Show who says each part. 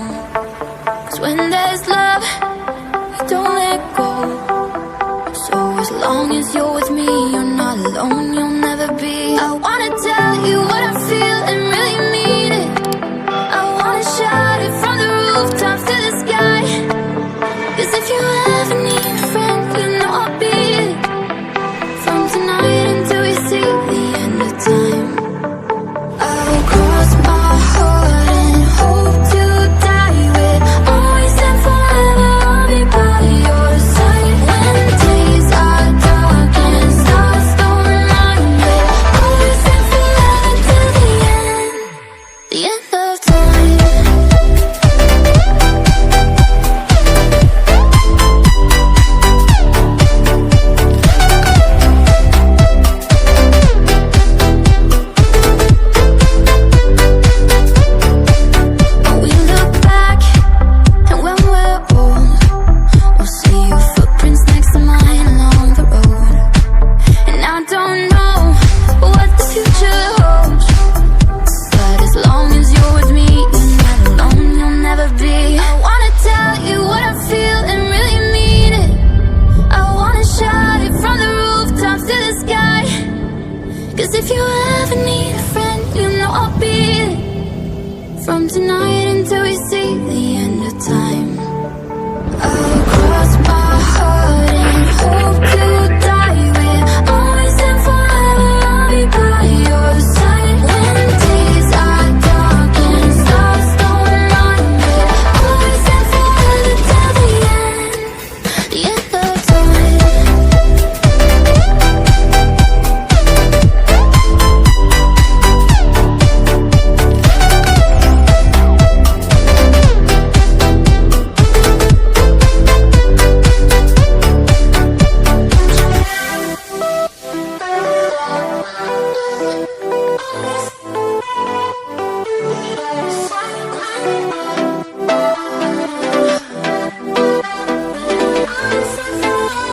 Speaker 1: 'Cause when there's love, you don't let go. So as long as you're with me, you're not alone, you'll never be. I wanna tell you what I feel and